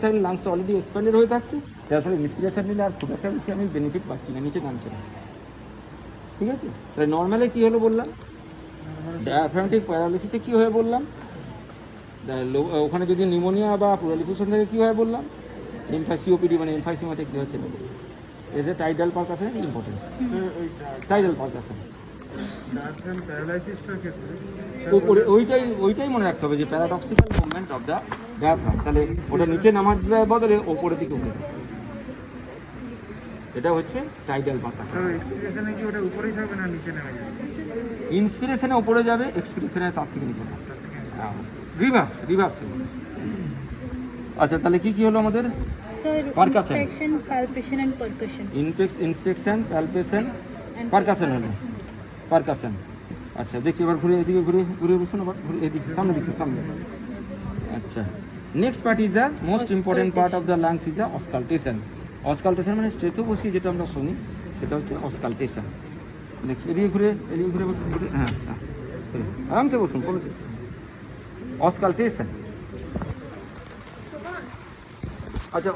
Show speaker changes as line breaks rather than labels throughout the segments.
থাকলে লাংসটা already expanded হয়ে থাকছে, তার ফলে ইন্সপিরেশন নিলে আর খুব একটা বেশি আমি বেনিফিট পাচ্ছি না, নিচে নামছে না। ঠিক আছে, তাহলে নর্মালে কী হলো বললাম, ডায়াফ্রাগমেটিক প্যারালিসিসে কী হয়ে বললাম, ওখানে যদি নিউমোনিয়া বা প্লুরাল থেকে কী হয় বললাম, সিওপিডি মানে এমফাইসিমাতে কী হচ্ছে বলবো, এতে টাইডাল পারকাশনের ইম্পর্টেন্স, টাইডাল পারকাশন ওইটাই মনে রাখতে হবে যে paradoxical movement of the diaphragm, তাহলে ওটা নিচে নামার বদলে ওপরের দিকে উঠে যাবে, এটা হচ্ছে টাইডাল পারকাশন।
এক্সপ্রেশনে কি ওটা উপরেই থাকবে না নিচে নেমে যাবে?
ইন্সপিরেশনে উপরে যাবে, এক্সপিরেশনে তার থেকে নিচে যাবে, রিভার্স। আচ্ছা, তাহলে কি হলো আমাদের? Percussion,
inspection, palpation and percussion.
Inspection, palpation, percussion হলো পারকাশন। আচ্ছা, দেখি এবার ঘুরে এদিকে ঘুরে বসুন, আবার ঘুরে এদিকে সামনে দিকে সামনে। আচ্ছা, next part is the most important part of the lungs is the auscultation. Auscultation মানে স্ট্রেথে বসিয়ে যেটা আমরা শুনি সেটা হচ্ছে অসকালটেশন। দেখি এদিকে ঘুরে বসুন, হ্যাঁ আরামসে বসুন, কোনো অসকালটেশন। আচ্ছা,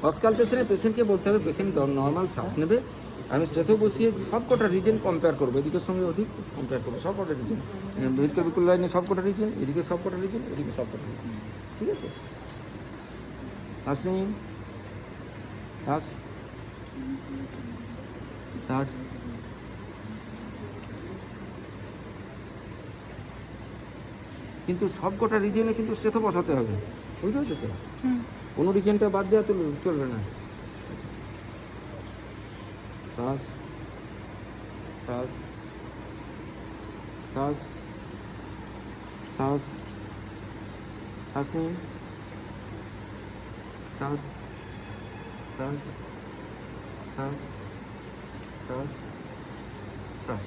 অসকালটেশনে পেশেন্টকে বলতে হবে পেশেন্ট নর্মাল শ্বাস নেবে, আমি স্ট্রেথে বসিয়ে সব কটা রিজন কম্পেয়ার করবো, এদিকের সঙ্গে ওদিক কম্পেয়ার করবো, সব কটা রিজন, ভিটকাবিকুল লাইনে সব কটা রিজন, এদিকে সব কটা রিজন, এদিকে সব কটা রিজন। ঠিক আছে, শ্বাস নিন, শ্বাস কিন্তু সব কটা রিজনে কিন্তু স্ট্রেথে বসাতে হবে, বুঝতে পারছো তো? কোনো রিজনটা বাদ দেওয়া তো চলবে না। শ্বাস শ্বাস শ্বাস শ্বাস শ্বাস নিন, শ্বাস শ্বাস শ্বাস শ্বাস শ্বাস।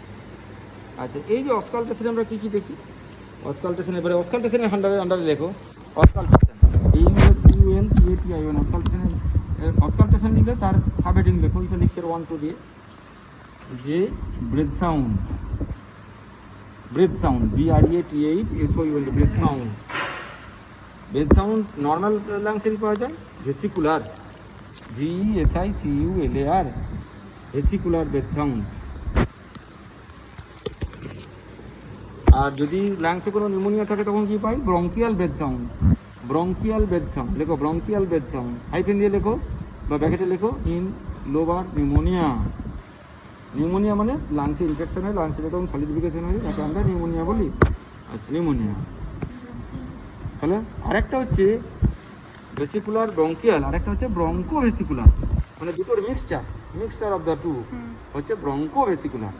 আচ্ছা, এই যে অসকালটেশনে আমরা কী দেখি, অসকালটেশন, এবারে অসকালটেশনের আন্ডারে লেখো অসকালটেশন, AUSCUNTATION। অসকালটেশন লিখলে তার সাবহেডিং লেখো, এটা লিখছে 1 2 দিয়ে, যে breath sound BREATHSOUND, breath sound normal লাংসেরই পাওয়া যায়, vesicular VESICULAR, vesicular breath sound. আর যদি লাংসে কোনো নিউমোনিয়া থাকে তখন কি পাই? ব্রঙ্কিয়াল ব্রেথ সাউন্ড, লেখো ব্রঙ্কিয়াল ব্রেথ সাউন্ড, হাইফেন দিয়ে লেখো বা ব্র্যাকেটে লেখো ইন লোবার নিউমোনিয়া মানে লাংসে ইনফেকশন হয়, লাংসে যখন সলিডিফিকেশন হয় তাকে আমরা নিউমোনিয়া বলি। আচ্ছা, নিউমোনিয়া। তাহলে আরেকটা হচ্ছে ভেসিকুলার ব্রঙ্কিয়াল, আরেকটা হচ্ছে ব্রঙ্কো ভেসিকুলার, মানে দুটোর মিক্সচার অফ দ্য টু হচ্ছে ব্রঙ্কো ভেসিকুলার।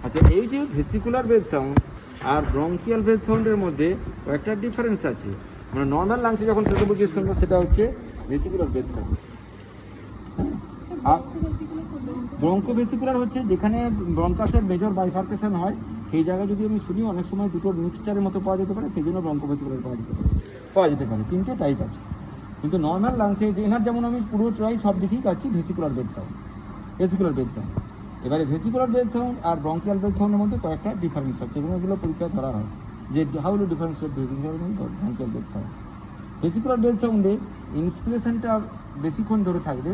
আচ্ছা, এই যে ভেসিকুলার ব্রেথ সাউন্ড আর ব্রঙ্কিয়াল ব্রেথ সাউন্ডের মধ্যে কয়েকটা ডিফারেন্স আছে। মানে নর্মাল লাংসে যখন সেটা বুঝিয়ে শুনবো সেটা হচ্ছে ভেসিকুলার ব্রেথ সাউন্ড। আর ব্রঙ্কো ভেসিকুলার হচ্ছে যেখানে ব্রঙ্কাসের মেজর বাইফার্কেশন হয়, সেই জায়গায় যদি আমি শুনি অনেক সময় দুটোর মিক্সচারের মতো পাওয়া যেতে পারে, সেই জন্য ব্রঙ্কো ভেসিকুলার পাওয়া যেতে পারে। তিনটে টাইপ আছে, কিন্তু নর্মাল লাংসে এনার যেমন আমি পুরোটাই সব দিকেই পাচ্ছি ভেসিকুলার ব্রেথ সাউন্ড। এবারে ভেসিকুলার ব্রেথ সাউন্ড আর ব্রঙ্কিয়াল ব্রেথ সাউন্ডের মধ্যে কয়েকটা ডিফারেন্স আছে এবং এগুলো পরীক্ষা করা হয় যে হাউ ডু ডিফারেন্সিয়েট ভেসিকুলার এবং bronchial breath sound. Vesicular breath সাউন্ডে ইন্সপিরেশনটা বেশিক্ষণ ধরে থাকবে,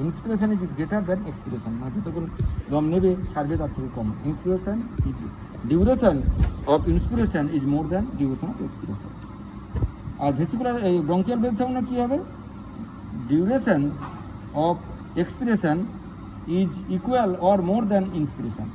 inspiration is greater than expiration, মানে যতক্ষণ দম নেবে ছাড়বে তার থেকে কম। Duration of inspiration is more than duration of expiration. আর ভেসিকুলার এই ব্রঙ্কিয়াল ব্রেথ সাউন্ডে কী হবে? Duration of expiration is equal or more than inspiration.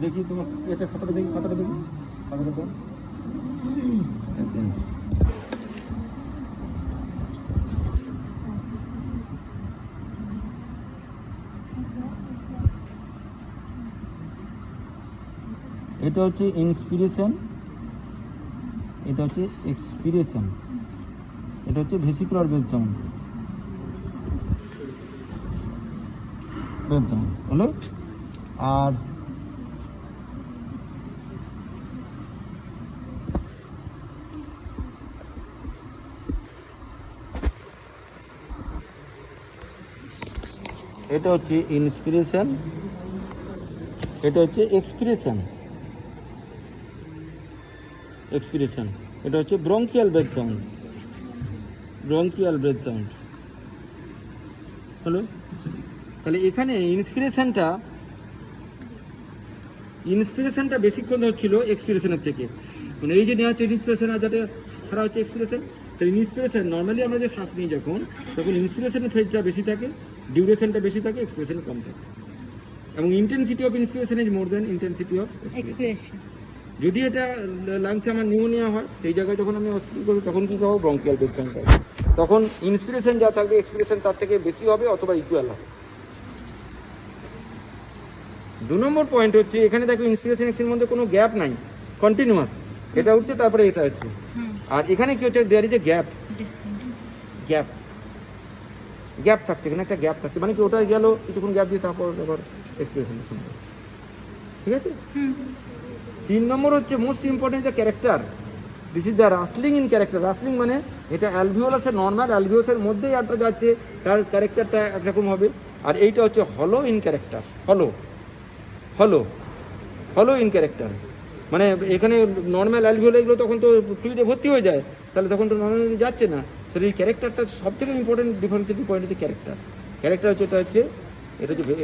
দেখি তোমার এটা খাতাটা দেখি। এটা হচ্ছে ইন্সপিরেশন, এটা হচ্ছে এক্সপিরেশন, এটা হচ্ছে ভেসিকুলার ব্রেথ সাউন্ড হলো। আর এটা হচ্ছে ইন্সপিরেশন, এটা হচ্ছে এক্সপিরেশন, এক্সপিরেশন, এটা হচ্ছে bronchial breath sound, bronchial breath sound হলো। তাহলে এখানে ইন্সপিরেশনটা বেশিক্ষণ হচ্ছিল এক্সপিরেশনের থেকে, মানে এই যে নেওয়া হচ্ছে ইন্সপিরেশন আর যাতে ছাড়া হচ্ছে এক্সপিরেশন। তাহলে ইন্সপিরেশন নর্মালি আমরা যে শ্বাস নিই যখন, তখন ইন্সপিরেশনের ফেজটা বেশি থাকে, ডিউরেশনটা বেশি থাকে, এক্সপিরেশন কম থাকে, এবং intensity of inspiration is more than intensity of expiration.
Expression.
যদি এটা লাংসে আমার নিউমোনিয়া হয়, সেই জায়গায় যখন আমি হসপিটাল করি তখন কী পাবো? ব্রঙ্কিয়াল ব্রেথ সাউন্ড পাবো। তখন ইন্সপিরেশন যা থাকবে এক্সপিরেশন তার থেকে বেশি হবে অথবা ইকুয়াল হবে। 2 নম্বর পয়েন্ট হচ্ছে এখানে দেখো ইন্সপিরেশন এক্সপিরেশনের মধ্যে কোনো গ্যাপ নাই, কন্টিনিউয়াস, এটা হচ্ছে তারপরে এটা হচ্ছে। আর এখানে কি হচ্ছে? There is a gap, gap, gap থাকছে, এখানে একটা গ্যাপ থাকছে, মানে কি ওটা গেল কিছুক্ষণ গ্যাপ দিয়ে তারপর আবার এক্সপিরেশন শুনবে, ঠিক আছে? 3 নম্বর হচ্ছে most important the character, this is the rustling in character. Rustling মানে এটা অ্যালভিওলাসের নর্মাল অ্যালভিওলাসের মধ্যেই আটটা যাচ্ছে, তার ক্যারেক্টারটা একরকম হবে। আর এইটা হচ্ছে হলো ইন ক্যারেক্টার, হলো, হলো, হলো ইন ক্যারেক্টার, মানে এখানে নর্মাল অ্যালভিওলা এগুলো তখন তো ফ্লুইডে ভর্তি হয়ে যায়, তাহলে তখন তো নর্মালি যাচ্ছে না। সেটা এই ক্যারেক্টারটা সব থেকে ইম্পর্টেন্ট ডিফারেন্সিয়েটিং পয়েন্ট হচ্ছে ক্যারেক্টার। ক্যারেক্টার হচ্ছে এটা হচ্ছে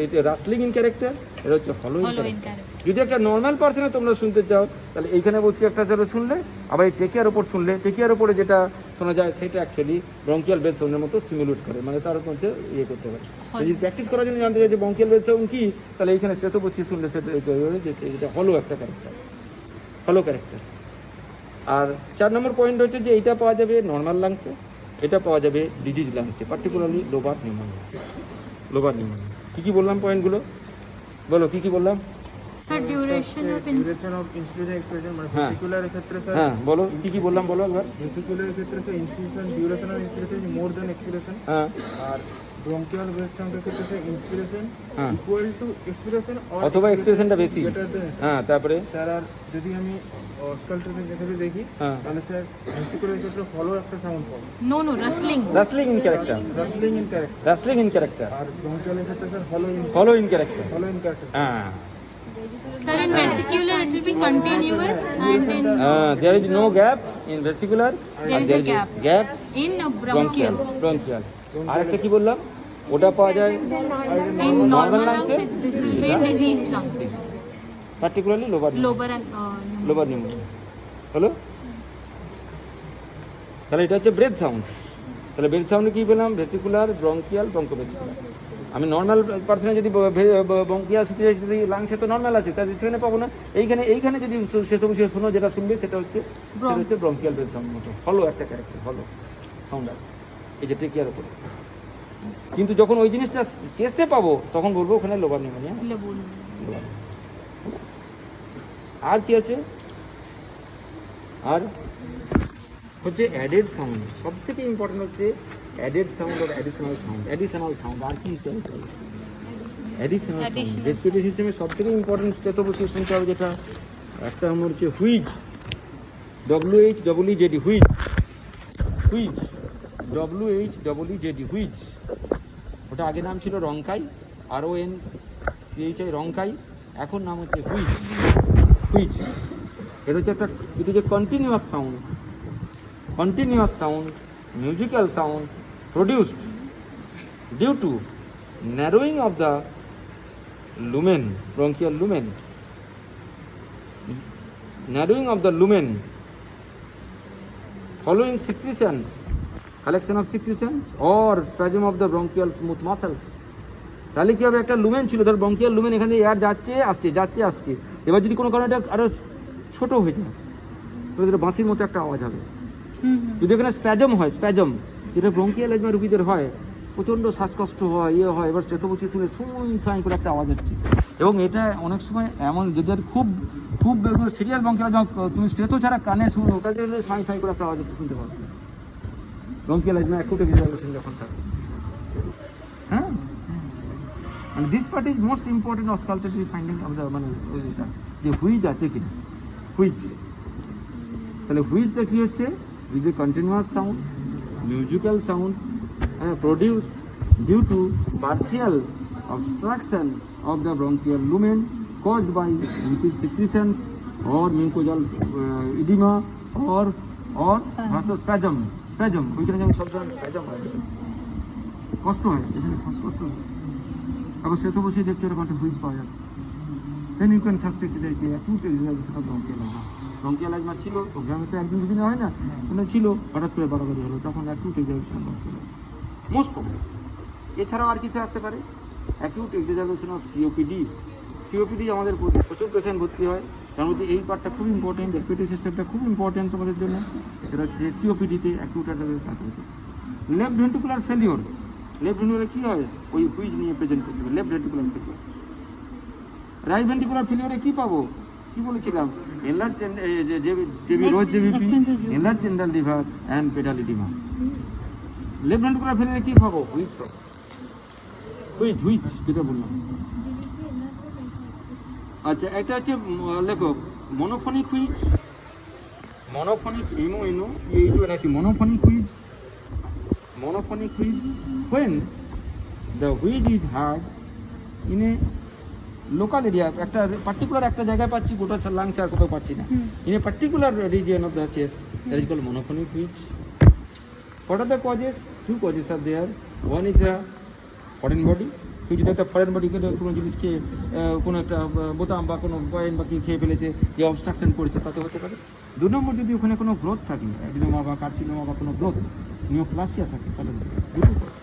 এটা রাসলিং ইন ক্যারেক্টার, এটা হচ্ছে হলো ইন ক্যারেক্টার। যদি একটা নর্মাল পার্সনে তোমরা শুনতে চাও, তাহলে এইখানে বলছি একটা ধরো শুনলে, আবার এই টেকিয়ার ওপর শুনলে, টেকিয়ার ওপরে যেটা শোনা যায় সেটা অ্যাকচুয়ালি ব্রঙ্কিয়াল ব্রেথ সাউন্ডের মতো সিমুলেট করে, মানে তার মধ্যে ইয়ে করতে পারে। যদি প্র্যাকটিস করার জন্য জানতে চাই যে ব্রঙ্কিয়াল ব্রেথ সাউন্ড কী, তাহলে এইখানে সেটা বসিয়ে শুনলে সেটা এটা হলো একটা ক্যারেক্টার, হলো ক্যারেক্টার। আর 4 নম্বর পয়েন্ট হচ্ছে যে এইটা পাওয়া যাবে নর্মাল লাংসে, এটা পাওয়া যাবে ডিজিজ লাংসে, particularly lobar pneumonia, lobar pneumonia. কী বললাম পয়েন্টগুলো? বলো কী বললাম?
Sir duration of
inspiration expiration মানে ভেসিকুলার ক্ষেত্রে স্যার,
হ্যাঁ বলো কী বললাম, বলো একবার।
ভেসিকুলার ক্ষেত্রে sir inspiration duration of inspiration more than expiration.
হ্যাঁ।
আর ব্রঙ্কিয়াল ব্রেথ সাউন্ডের ক্ষেত্রে স্যার ইন্সপিরেশন
হ্যাঁ
ইকুয়াল টু এক্সপিরেশন
অথবা এক্সপিরেশনটা বেশি। হ্যাঁ তারপরে
স্যার আর যদি আমি স্কাল্পচারের ক্ষেত্রে দেখি,
হ্যাঁ
তাহলে স্যার ভেসিকুলার ক্ষেত্রে ফলো একটা সাউন্ড পাবো,
no rustling,
rustling in character,
rustling in character,
rustling in character.
আর ব্রঙ্কিয়ালের ক্ষেত্রে sir
hollow in character,
hollow in character.
হ্যাঁ।
Sir, in vesicular it will be continuous and in
There is no gap in vesicular,
There is a gap.
gap
in
bronchial,
bronchial.
bronchial. আর একটা কি বললাম? ওটা পাওয়া যায়
In normal lungs,
lungs,
this will be in diseased lungs,
particularly lower
and
lobar pneumonia হলো। তাহলে এটা হচ্ছে ব্রেথ সাউন্ড। তাহলে ব্রেথ সাউন্ডে কী পেলাম? Vesicular, bronchial, bronchovesicular. আমি নর্মাল পার্সনে যদি ব্রঙ্কিয়াল যদি লাংসে তো নর্মাল আছে, তাহলে সেখানে পাবো না। এইখানে যদি সেসব বিষয়ে শোনো, যেটা শুনবে সেটা হচ্ছে ব্রঙ্কিয়াল ব্রেথ সাউন্ড মতো হলো একটা ক্যারেক্টার, হলো সাউন্ড আছে এই যে টেকিয়ার উপরে। কিন্তু যখন ওই জিনিসটা চেস্টে পাবো তখন বলবো ওখানে লোবার নিউমোনিয়া। আর কি আছে? আর হচ্ছে অ্যাডেড সাউন্ড, সব থেকে ইম্পর্টেন্ট হচ্ছে অ্যাডেড সাউন্ড আর অ্যাডিশনাল সাউন্ড। অ্যাডিশনাল সাউন্ড আর কি? অ্যাডিশনাল সাউন্ড রেসপিরেটরি সিস্টেমের সব থেকে ইম্পর্টেন্ট স্টেট বসিয়ে শুনতে হবে, যেটা একটা আমার হচ্ছে wheeze, WHEEZ, wheeze, wheeze, WHEEZ, wheeze. ওটা আগে নাম ছিল রংকাই, RONCHI, রংকাই। এখন নাম হচ্ছে হুইজ, হুইজ। এটা হচ্ছে continuous sound, continuous sound, musical sound produced due to narrowing of the lumen, bronchial lumen, narrowing of the lumen following secretions, collection of secretions or spasm of the bronchial smooth muscles. তাহলে কি হবে? একটা lumen ছিল, ধর bronchial lumen, এখানে air যাচ্ছে আসছে। এবার যদি কোনো কারণে এটা আরো ছোট হয়ে যায়, তাহলে বাঁশির মতো একটা আওয়াজ হবে। যদি এখানে স্প্যাজম হয়, স্প্যাজম যেটা ব্রঙ্কিয়াল অ্যাজমা রোগীদের হয়, প্রচণ্ড শ্বাসকষ্ট হয়, হয়, এবার চেতো বসে শুনে সাই করে একটা আওয়াজ হচ্ছে। এবং এটা অনেক সময় এমন যদি খুব খুব সিরিয়াস ব্রঙ্কিয়াল অ্যাজমা, তুমি স্টেথো ছাড়া কানে শুনো, ওটা যদি সাই করে একটা আওয়াজ হচ্ছে শুনতে পাবে। ব্রঙ্কিয়াল অ্যাজমা অ্যাকুট এক্সারবেশন যখন থাকে, হ্যাঁ। মানে this part is most important auscultative finding of the, মানে এটা যে হুইজ আছে কিনা, হুইজ। তাহলে হুইজটা কী হচ্ছে? is a continuous sound, musical sound produced due to partial obstruction of the bronchial lumen caused by liquid secretions or mucosal edema or vasospasm. ওইখানে যেমন সব ধরনের স্প্যাজম হয়, কষ্ট হয়, এখানে শ্বাসকষ্ট হয়। আবার সেটা বসে দেখতে এরকম একটা হুইজ পাওয়া যাচ্ছে। দেন ইউ ক্যান সাসপেক্ট এটা কি acute exacerbation of bronchial asthma. Bronchial asthma ছিল, প্রোগ্রামে তো একদিন দুদিনে হয় না, মানে ছিল, হঠাৎ করে বাড়াবাড়ি হলো, তখন acute exacerbation of bronchial most common. এছাড়াও আর কিছু আসতে পারে acute exacerbation of COPD. COPD আমাদের প্রচুর পেশেন্ট ভর্তি হয়, তার মধ্যে এই পার্টটা খুব ইম্পর্টেন্ট, রেসপিরেটরি সিস্টেমটা খুব ইম্পর্টেন্ট তোমাদের জন্য। সেটা হচ্ছে সিওপিডিতে acute left ventricular failure. Left ventricular কী হয়, ওই হুইজ নিয়ে প্রেজেন্ট করতে হবে, left ventricular failure. Right ventricular ফেলিওরে কী পাবো, কী বলেছিলাম, enlarge JVP, enlarge central liver and pedal oedema. Left ventricular ফেলিওরে কী পাবো, হুইজ পাবো, হুইজ যেটা বললাম। আচ্ছা, একটা হচ্ছে লেখো monophonic wheeze, monophonic monophonic wheeze when the wheeze is heard in a local area, একটা পার্টিকুলার একটা জায়গায় পাচ্ছি, গোটা লাংসে আর কোথাও পাচ্ছি না, in a particular region of the chest, that is called monophonic wheeze. What are the causes? Two causes are there. One is the foreign body. কেউ যদি একটা ফরেন বডি কোনো জিনিসকে কোনো একটা বোতাম বা কোনো কয়েন বা কি খেয়ে ফেলেছে, যে অবস্ট্রাকশন করেছে, তাতে হতে পারে। 2 নম্বর, যদি ওখানে কোনো গ্রোথ থাকে, অ্যাডিনোমা বা কার্সিনোমা বা কোনো গ্রোথ, নিওপ্লাসিয়া থাকে, তাহলে দুটো করে।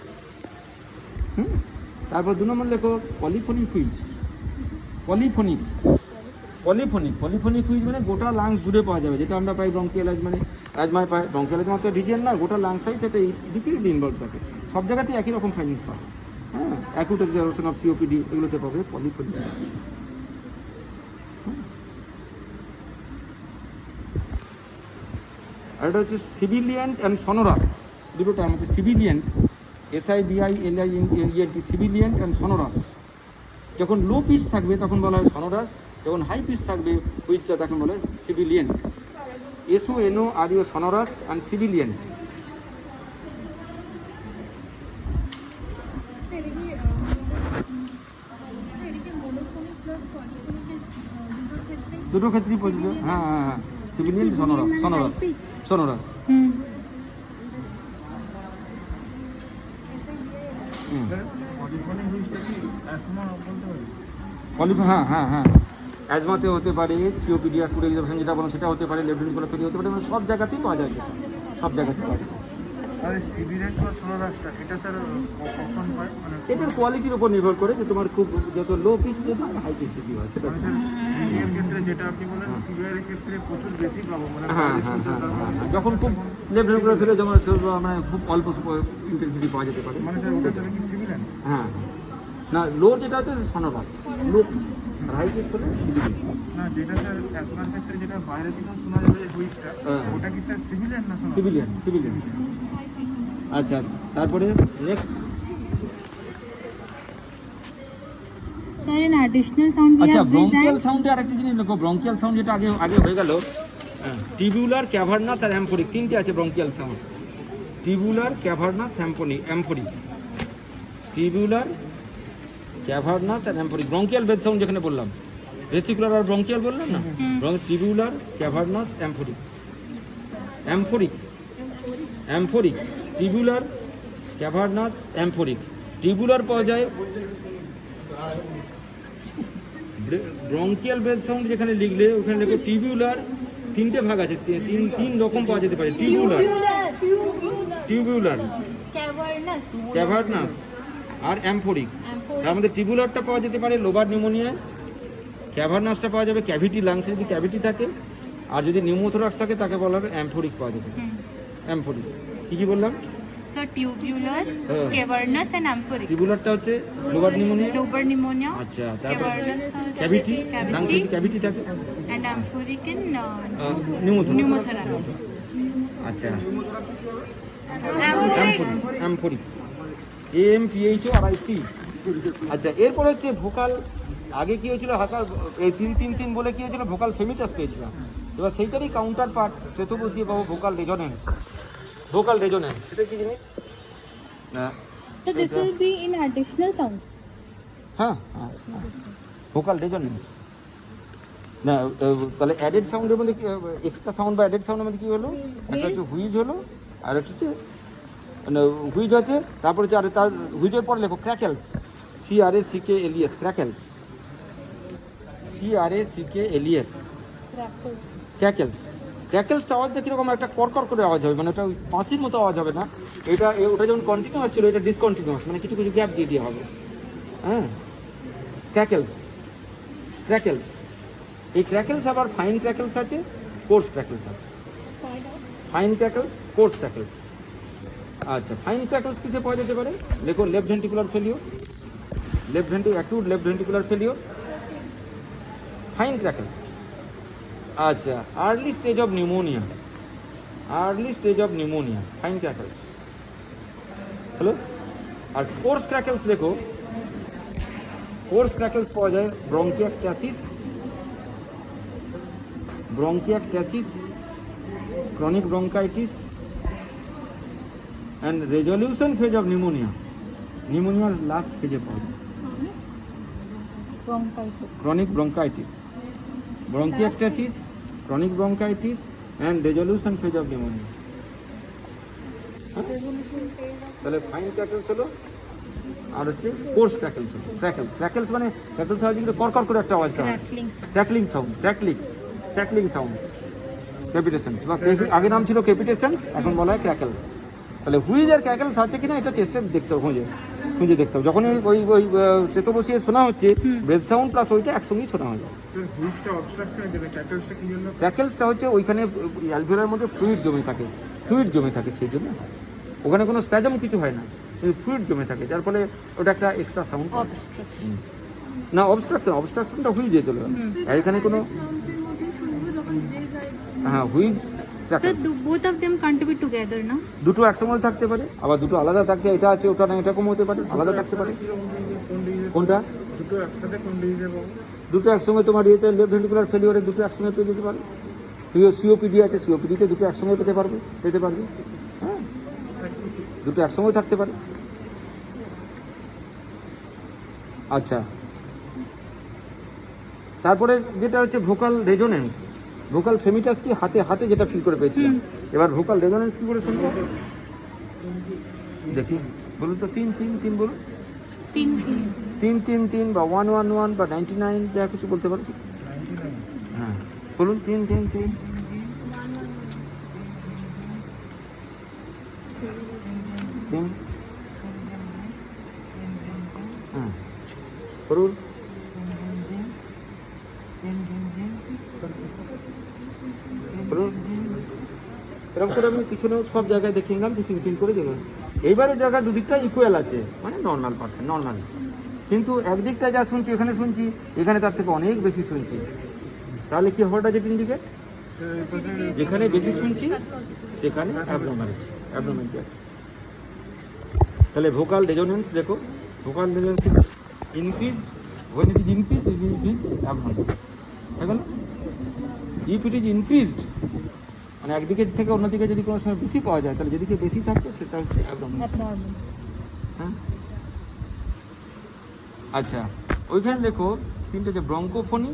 তারপর 2 নম্বর লেখো পলিফোনিক হুইজ। পলিফোনিক হুইজ মানে গোটা লাংস জুড়ে পাওয়া যাবে, যেটা আমরা পাই ব্রঙ্কিয়াল আজমায় পাই। ব্রঙ্কিয়াল আজমা তো রিজিয়ন না, গোটা লাংসটাই সেটা রিপিটেডলি ইনভলভ থাকে, সব জায়গাতেই একই রকম ফাইন্ডিংস পাবে। হ্যাঁ, অ্যাকিউট এক্সারসাইজেশন অফ সিওপিডি এগুলোতে পাবে পলিফোনিক। আর এটা হচ্ছে সিভিলিয়েন্ট অ্যান্ড সনোরাস, দুটো টার্ম হচ্ছে সিভিলিয়েন্ট, SIBILIENT, সিভিলিয়েন্ট অ্যান্ড সনোরাস। যখন লো পিচ থাকবে তখন বলা হয় সনোরাস, যখন হাই পিচ থাকবে হুইচটা তখন বলা হয় সিভিলিয়েন্ট। SONORAS সনোরাস and সিভিলিয়েন্ট। দুটো ক্ষেত্রেই প্রযোজ্য। হ্যাঁ, সিভিলিয়েন্ট সনোরাস। হ্যাঁ, অ্যাজমাতে হতে পারে, সিওপিডি অ্যাকিউট এক্সারসাইজেশন যেটা বলেন সেটা হতে পারে, লেফট ভেন্ট্রিকুলার ফেলিওর হতে পারে, মানে সব জায়গাতেই পাওয়া যায়, সব জায়গাতেই পাওয়া যায়।
আর সিভিলিয়েন্ট বা সোনোরাসটা এটা স্যার কখন হয়, মানে
এটার কোয়ালিটির উপর নির্ভর করে, যে তোমার খুব যত লো পিচ দেবে হাই পিচ কী হয় সেটা।
স্যার সিভিয়ার ক্ষেত্রে যেটা আপনি বলেন, সিভিয়ারের ক্ষেত্রে প্রচুর বেশি পাবো, মানে
হ্যাঁ, যখন খুব লেফট ভেন্ট্রিকুলার ফেলিওর যেমন মানে খুব অল্প ইন্টেন্সিটি পাওয়া যেতে পারে,
মানে স্যার ওটা তাহলে কি সিভিলিয়েন্ট?
হ্যাঁ, না লো যেটা হচ্ছে সনোরাস, লো হাই পিচ হলে
না, যেটা স্যার অ্যাজমার ক্ষেত্রে যেটা বাইরে থেকে শোনা যাবে যে হুইচটা, ওটা কি স্যার সিভিলিয়েন্ট না সোনোরাস? সিভিলিয়েন্ট।
আচ্ছা, তারপরে next.
Sir, an additional sound we
আচ্ছা,
have
ব্রঙ্কিয়াল
designed.
সাউন্ডে আরেকটা জিনিস লেখো, ব্রঙ্কিয়াল সাউন্ড যেটা আগে হয়ে গেল, টিবিউলার, ক্যাভার্নাস আর অ্যাম্ফোরিক, তিনটে আছে bronchial sound. Tubular, cavernous, amphoric. Tubular, cavernous আর অ্যাম্ফোরিক। ব্রঙ্কিয়াল বেদ সাউন্ড যেখানে বললাম, ভেসিকুলার আর ব্রঙ্কিয়াল বললাম না, tubular, cavernous, amphoric. Tubular, cavernous, amphoric. Tubular পাওয়া যায়, ব্রঙ্কিয়াল ব্রেথ সাউন্ড যেখানে লিখলে ওখানে লেখো টিবিউলার, তিনটে ভাগ আছে, তিন রকম পাওয়া যেতে পারে। টিবিউলার, ক্যাভার্নাস আর অ্যাম্ফোরিক। তার মধ্যে টিবিউলারটা পাওয়া যেতে পারে লোবার নিউমোনিয়া, ক্যাভার্নাসটা পাওয়া যাবে ক্যাভিটি, লাংসে যদি ক্যাভিটি থাকে, আর যদি নিউমোথোরাক্স থাকে তাকে বলা হবে অ্যাম্ফোরিক পাওয়া যাবে। অ্যাম্ফোরিক কি বললাম?
So tubular, cavernous and amphoric.
টিবিউলারটা হচ্ছে লোবার নিউমোনিয়া। আচ্ছা, তারপর
Cavernous
ক্যাভিটি, লাংসে ক্যাভিটি থাকে,
and amphoric in
নিউমোথোরাক্স। আচ্ছা, অ্যাম্ফোরিক, AMPHORIC। আচ্ছা, এরপর হচ্ছে ভোকাল। আগে কি হয়েছিল, হালকা এই 3-3-3 বলে কি হয়েছিল, ভোকাল ফেমিটাস পেয়েছিলাম। এবার সেইটারই কাউন্টার পার্ট স্টেথো বসিয়ে পাবো ভোকাল রেজোনেন্স। সেটা কি জিনিস?
So this will be in additional sounds.
হ্যাঁ হ্যাঁ ভোকাল রেজোনেন্স। না তাহলে অ্যাডেড সাউন্ডের মধ্যে এক্সট্রা সাউন্ড বা অ্যাডেড সাউন্ডের মধ্যে কী হলো? একটা হচ্ছে হুইজ হলো, আর একটা হচ্ছে হুইজ আছে, তারপরে হচ্ছে আর তার হুইজের পরে লেখো ক্র্যাকেলস, CRACKLES, ক্র্যাকেলস, CRACKLES, ক্র্যাকেলস। ক্র্যাকেলসটা আওয়াজটা কীরকম একটা করকর করে আওয়াজ হবে, মানে ওটা ওই পাঁচির মতো আওয়াজ হবে না, এটা ওটা যেমন কন্টিনিউয়াস ছিল এটা ডিসকন্টিনিউয়াস, মানে কিছু কিছু গ্যাপ দিয়ে দেওয়া হবে। হ্যাঁ ক্র্যাকেলস, ক্র্যাকেলস। এই ক্র্যাকেলস আবার ফাইন ক্র্যাকেলস আছে, কোর্স ক্র্যাকেলস আছে। Fine crackles, coarse crackles. আচ্ছা ফাইন ক্র্যাকেলস কিসে পাওয়া যেতে পারে? দেখো left ventricular failure, acute left ventricular failure, fine crackles. আচ্ছা early stage of pneumonia, fine crackles. Hello, আর কোর্স ক্র্যাকেলস দেখো, কোর্স ক্র্যাকেলস পাওয়া যায় bronchiectasis, chronic bronchitis and resolution phase of নিউমোনিয়ার লাস্ট ফেজে পাওয়া যায় chronic bronchitis, bronchiectasis, chronic bronchitis and resolution phase of pneumonia. তাহলে ফাইন ক্র্যাকেলস হলো, আর হচ্ছে কোর্স ক্র্যাকেলস হলো। ক্র্যাকেলস মানে ক্র্যাকেলস হয় যেগুলো করকর করে একটা আওয়াজ হয়, ক্র্যাকলিং সাউন্ড, ক্যাপিটেশনস বা আগে নাম ছিল ক্যাপিটেশনস, এখন বলা হয় ক্র্যাকেলস। তাহলে হুইজ আর ক্র্যাকেলস আছে কিনা এটা চেষ্টা দেখতে হবে, খুঁজে দেখতে হবে। যখন ওই সেতো বসিয়ে শোনা হচ্ছে, ব্রেথ সাউন্ড প্লাস ওইটা একসঙ্গেই শোনা হয়। ক্র্যাকেলসটা হচ্ছে ওইখানে অ্যালভিওলার মধ্যে ফ্লুইড জমে থাকে, সেই জন্য ওখানে কোনো স্প্যাজম কিছু হয় না, ফ্লুইড জমে থাকে, যার ফলে ওটা একটা এক্সট্রা সাউন্ড। না অবস্ট্রাকশনটা হুইজে চলে গেল, আর এখানে কোনো হ্যাঁ who's.
Sir, both of them contribute together, no?
দুটো একসঙ্গে থাকতে পারে, আবার দুটো আলাদা থাকতে, এটা আছে ওটা না, এরকম হতে পারে, আলাদা থাকতে পারে। কোনটা? দুটো একসঙ্গে তোমার ইয়েতে লেফট ভেন্ট্রিকুলার ফেলিওরে দুটো একসঙ্গে পেয়ে যেতে পারে। সিওপিডি আছে, সিওপিডিতে দুটো একসঙ্গে পেতে পারবে। হ্যাঁ দুটো একসঙ্গে থাকতে পারে। আচ্ছা তারপরে যেটা হচ্ছে ভোকাল রেজোনেন্স, ভোকাল ফেমিটাস কি হাতে যেটা ফিল করে পেয়েছিলাম, এবার ভোকাল রেজোনেন্স কি করে শুনবো দেখি, বলুন তো। 3 বলুন, 3 বা 111 বা 99, যা কিছু বলতে পারো। হ্যাঁ বলুন 3 হ্যাঁ বলুন। এরকম করে আমি পিছনেও সব জায়গায় দেখে নিলাম, তিন করে দেখলাম। এইবারের জায়গা দুদিকটা ইকুয়াল আছে, মানে নর্মাল, কিন্তু একদিকটা যা শুনছি এখানে শুনছি, এখানে তার থেকে অনেক বেশি শুনছি। তাহলে কি হওয়াটা যেটা ইন্ডিকেট, যেখানে বেশি শুনছি সেখানে অ্যাবনর্মালিটি আছে। তাহলে ভোকাল রেজোনেন্স দেখো, vocal resonance increased, when it is increased it is abnormal। এখন if it is increased মানে একদিকে থেকে অন্যদিকে যদি কোনো সময় বেশি পাওয়া যায়, তাহলে যেদিকে বেশি থাকবে সেটা হচ্ছে অ্যাবনর্মাল। হ্যাঁ আচ্ছা ওইখানে দেখো তিনটে যে ব্রঙ্কোফোনি,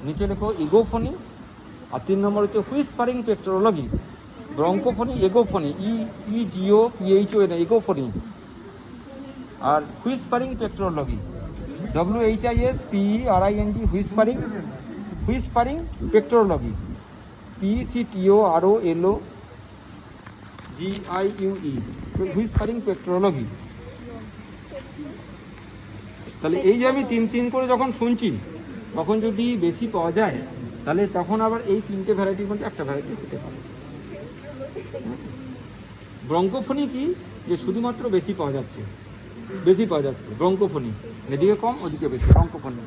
নিচে লেখো ইগোফোনি, আর 3 নম্বর হচ্ছে whispering pectoriloquy. Bronchophony, egophony, EGOPHO egophony, আর whispering pectoriloquy WHISPERING, whispering pectoriloquy, PECTOROLOGIE, whispering pectoriloquy. তাহলে এই যে আমি 3 করে যখন শুনছি, তখন যদি বেশি পাওয়া যায়, তাহলে তখন আবার এই 3টে ভ্যারাইটির মধ্যে একটা ভ্যারাইটি হতে পারে। ব্রঙ্কোফোনি কি, যে শুধুমাত্র বেশি পাওয়া যাচ্ছে ব্রঙ্কোফোনি, এদিকে কম ওদিকে বেশি, ব্রঙ্কোফোনি।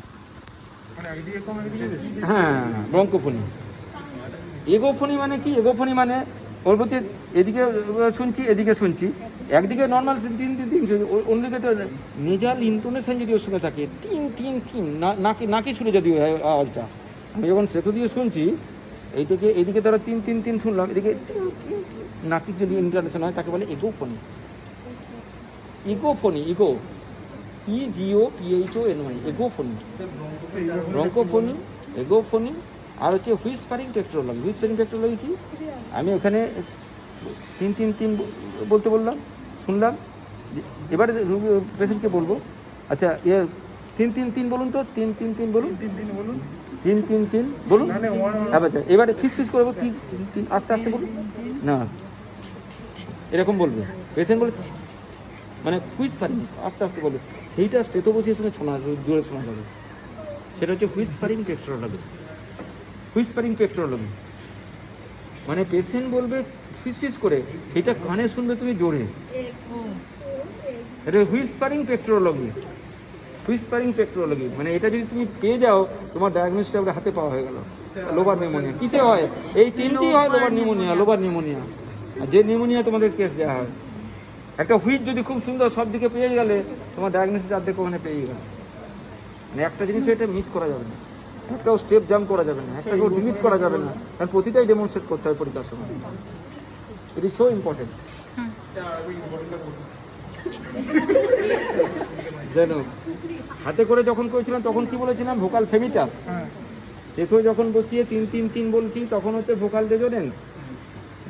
হ্যাঁ ব্রঙ্কোফোনি। এগোফোনি মানে কি, এগোফোনি মানে ওর প্রতি এদিকে শুনছি, একদিকে নর্মাল 3 অন্যদিকে তো নেজাল ইন্টোনেশন যদি ওর সঙ্গে থাকে, 3 নাকি শুনে যদি আওয়াজটা, আমি যখন সেতু দিয়ে শুনছি এইদিকে ধরো 3 শুনলাম, এদিকে নাকি যদি ইন্টোনেশন হয় তাকে বলে এগোফোনি। ইগোফোনি, ইগো EGOPHONY, এগোফোনি, ব্রঙ্কোফোনি, এগোফোনি, আর হচ্ছে হুইসপারিং টেকটোলজি। হুইসপারিং টেকটোলজি কি? আমি ওখানে 3 বলতে বললাম, শুনলাম, এবারে পেশেন্টকে বলবো, আচ্ছা 3 বলুন তো, 3 বলুন,
3 বলুন।
3 বলুন।
নাহলে
এবারে ফিস করবো, 3 আস্তে আস্তে বলুন না, এরকম বলবে পেশেন্ট, বলে মানে হুইসপারিং আস্তে আস্তে বলবে, সেইটা স্টেথো বসিয়ে শুনে শোনা, জোরে শোনা যাবে, সেটা হচ্ছে হুইসপারিং টেকটোলজি। হুইসপারিং টেকটোলজি মানে পেশেন্ট বলবে ফিস করে, সেইটা কানে শুনবে তুমি জোরে, এটা হুইসপারিং টেকটোলজি। হুইসপারিং টেকটোলজি মানে এটা যদি তুমি পেয়ে যাও, তোমার ডায়াগনোসিসটা ওটা হাতে পাওয়া হয়ে গেল। লোবার নিউমোনিয়া কিসে হয়? এই 3টি হয়, লোবার নিউমোনিয়া। আর যে নিউমোনিয়া তোমাদের কেস দেওয়া হয়, একটা হুইট যদি খুব সুন্দর সব দিকে পেয়ে গেলে, তোমার ডায়াগনোসিস অর্ধেক ওখানে পেয়ে গেল। মানে একটা জিনিস এটা মিস করা যাবে না, একটাও স্টেপ জাম্প করা যাবে না, একটাকেও লিমিট করা যাবে না, কারণ প্রতিটাই ডেমনস্ট্রেট করতে হয় পরীক্ষার সময়। It is so important. যেন হাতে করে যখন করেছিলাম তখন কি বলেছিলাম? ভোকাল ফেমিটাস। স্টেথো যখন বসিয়ে 3 বলছি, তখন হচ্ছে ভোকাল রেজোনেন্স।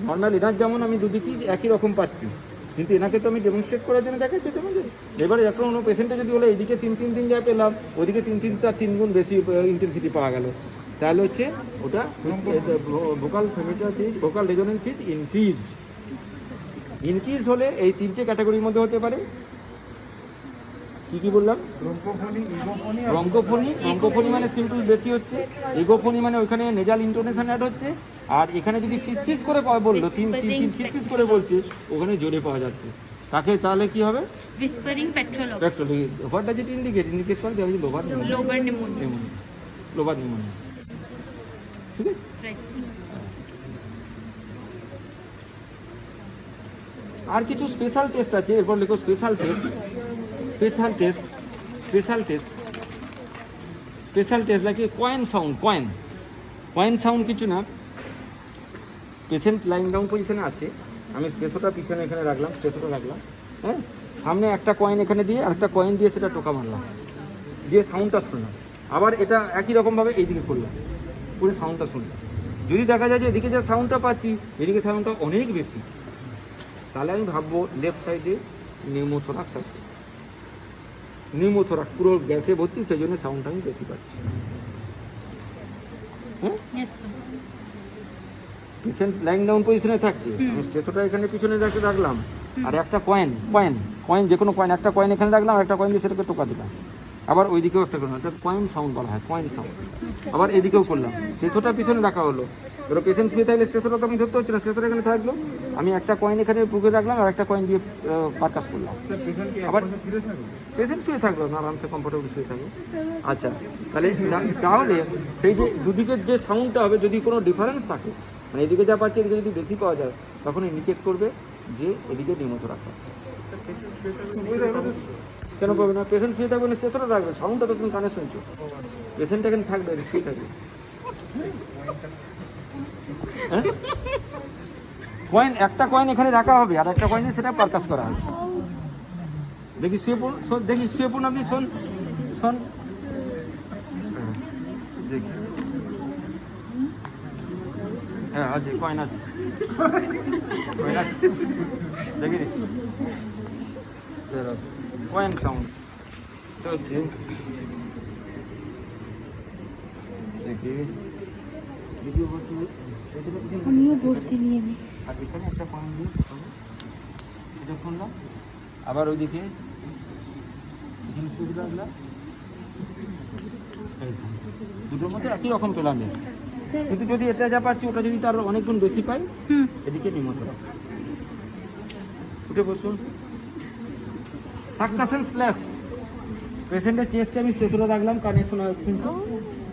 নর্মাল এনার যেমন আমি দুদিকেই একই রকম পাচ্ছি, কিন্তু এনাকে তো আমি ডেমনস্ট্রেট করার জন্য দেখাচ্ছি তোমাদের। এবারে একটা অন্য পেশেন্টে যদি বলে এইদিকে 3 যা পেলাম, ওইদিকে 3 গুণ বেশি ইন্টেন্সিটি পাওয়া গেল, তাহলে হচ্ছে ওটা vocal fremitus is, vocal resonance is increased. Increase হলে এই 3টে ক্যাটাগরির মধ্যে হতে পারে। কি বললাম? ব্রঙ্কোফোনি মানে সিম্পল বেশি হচ্ছে, ইগোফোনি মানে ওইখানে নেজাল ইন্টোনেশন অ্যাড হচ্ছে, আর এখানে যদি ফিস করে বললো, 3 ফিস করে বলছে, ওখানে জোরে পাওয়া যাচ্ছে। তাকে তাহলে কি হবে?
whispering petrology,
what does it indicate করে দেওয়া হয়েছে লোবার নিউমোনিয়া। ঠিক আছে।
right?
আর কিছু স্পেশাল টেস্ট আছে, এরপর লিখো স্পেশাল টেস্ট লাগে কয়েন সাউন্ড কিছু না। পেশেন্ট লাইন ডাউন পজিশনে আছে, আমি স্টেথোটা পিছনে এখানে রাখলাম, হ্যাঁ, সামনে একটা কয়েন এখানে দিয়ে আরেকটা কয়েন দিয়ে সেটা টোকা মারলাম, দিয়ে সাউন্ডটা শুনলাম। আবার এটা একই রকমভাবে এইদিকে করলাম, পুরো সাউন্ডটা শুনলাম। যদি দেখা যায় যে এদিকে যে সাউন্ডটা পাচ্ছি, এদিকে সাউন্ডটা অনেক বেশি, তাহলে আমি ভাববো লেফট সাইডে নিউমোথোরাক্স আছে, নিউমোথোরাক্স পুরো গ্যাসে ভর্তি, সেই জন্য সাউন্ডটা আমি বেশি পাচ্ছি। হ্যাঁ,
Yes, sir.
Patient lying down পজিশনে থাকছে, আমি স্টেথোটা এখানে পিছনে রাখলাম, আর একটা কয়েন যে কোনো কয়েন, একটা কয়েন এখানে রাখলাম, আর একটা কয়েন দিয়ে সেটাকে টোকা দিলাম। আবার ওইদিকেও একটা করলাম, এটা কয়েন সাউন্ড বলা হয়, কয়েন সাউন্ড। আবার এদিকেও করলাম, স্টেথোটা পিছনে রাখা হলো। ধরো পেশেন্ট শুয়ে থাকলে স্টেথোটা তো আমি ধরতে হচ্ছে না, স্টেথোটা এখানে থাকলো, আমি একটা কয়েন এখানে বুকে রাখলাম, আর একটা কয়েন দিয়ে পারকাস করলাম। আবার পেশেন্ট শুয়ে থাকলো না, আরামসে কমফোর্টেবল শুয়ে থাকলো। আচ্ছা, তাহলে সেই যে দুদিকের যে সাউন্ডটা হবে, যদি কোনো ডিফারেন্স থাকে, মানে এদিকে যা পাচ্ছে এদিকে যদি বেশি পাওয়া যায়, তখন ইন্ডিকেট করবে যে এদিকে নিউমোথোরাক্স আছে। কেন পাবে না? পেশেন্ট শুয়ে থাকবে না, স্টেথোটা রাখবে, সাউন্ডটা তো তুমি কানে শুনছো, পেশেন্ট এখানে থাকবে, শুয়ে থাকবে। কয়েন, একটা কয়েন এখানে রাখা হবে, আর একটা কয়েন সেটা পারকাস করা হবে। দেখি শুয়ে পড়ুন আপনি, শোন দেখি। হ্যাঁ আছে, কয়েন আছে, দেখি কয়েন সাউন্ড দেখি।
আমিও ভর্তি নিয়ে নিই।
আর এখানে একটা কয়েন দিয়ে এটা শুনলাম, আবার ওইদিকে রাখলাম, দুটোর মধ্যে একই রকম পেলাম, কিন্তু যদি এটা যা পাচ্ছি ওটা যদি তার অনেক গুণ বেশি পাই, এদিকে নিউমোথোরাক্স। উঠে বসুন। সাককাশন স্প্ল্যাশ, পেশেন্টের চেস্টে আমি স্টেথোটা রাখলাম, কানে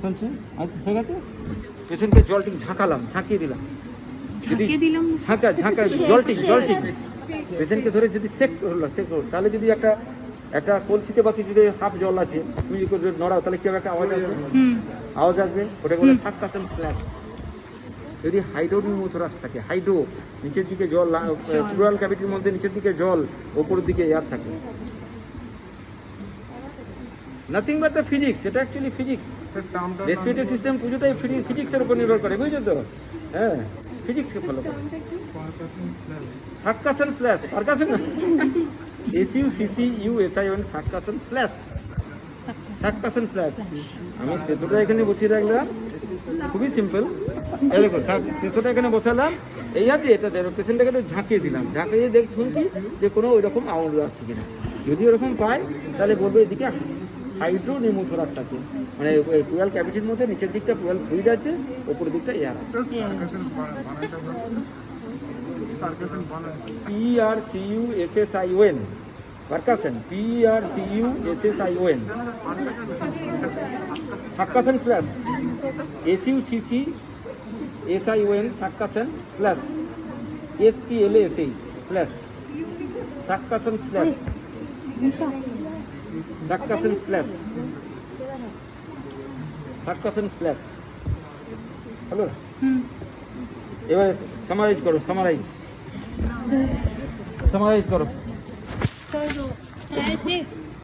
শুনছেন, আচ্ছা হয়ে গেছে। পেশেন্টকে জলটিং ঝাঁকিয়ে দিলাম, জলটিং পেশেন্টকে ধরে যদি সেক হলো, তাহলে যদি একটা কলসিতে বা কিছুতে হাফ জল আছে, তুমি যদি নড়াও, তাহলে কি একটা আওয়াজ আসবে, ওটাকে বলে সাককাশন স্প্ল্যাশ। যদি হাইড্রোনিউমোথোরাক্স থাকে, হাইড্রো নিচের দিকে জল, প্লুরাল ক্যাভিটির মধ্যে নিচের দিকে জল, ওপরের দিকে এয়ার থাকে। নাথিং বাট দ্য ফিজিক্স, এটা অ্যাকচুয়ালি ফিজিক্স। রেসপিরেটরি সিস্টেম পুজোটাই ফিজিক্সের উপর নির্ভর করে, বুঝছো তো? হ্যাঁ, ফিজিক্সকে ফলো করে। সাককাসন স্প্ল্যাশ, পারকাসন না, SUCCUSION, সাককাসন স্প্ল্যাশ, সাককাসন স্প্ল্যাশ। আমি স্টেথোটা এখানে বসিয়ে রাখলাম, খুবই সিম্পল। এই দেখো স্টেথোটা এখানে বসালাম, এই হাতে এটা পেশেন্টটাকে একটু ঝাঁকিয়ে দিলাম, ঝাঁকিয়ে শুনছি যে কোনো ওই রকম আউন্ড আছে কিনা। যদি ওরকম পাই তাহলে বলবো এদিকে হাইড্রোনিউমোথোরাক্স আছে, মানে প্লুরাল ক্যাভিটির মধ্যে নিচের দিকটা প্লুরাল ফ্লুইড আছে, ওপরের দিকটা এয়ার আছে। PERCUSSION, percussion, PERCUSSION, succussion splash, SUCCSION, succussion splash, SPLASH splash, succussion splash, succussion splash, succussion splash. Hello, এবার সামারাইজ করো, সামারাইজ করো।
Sir, can I say?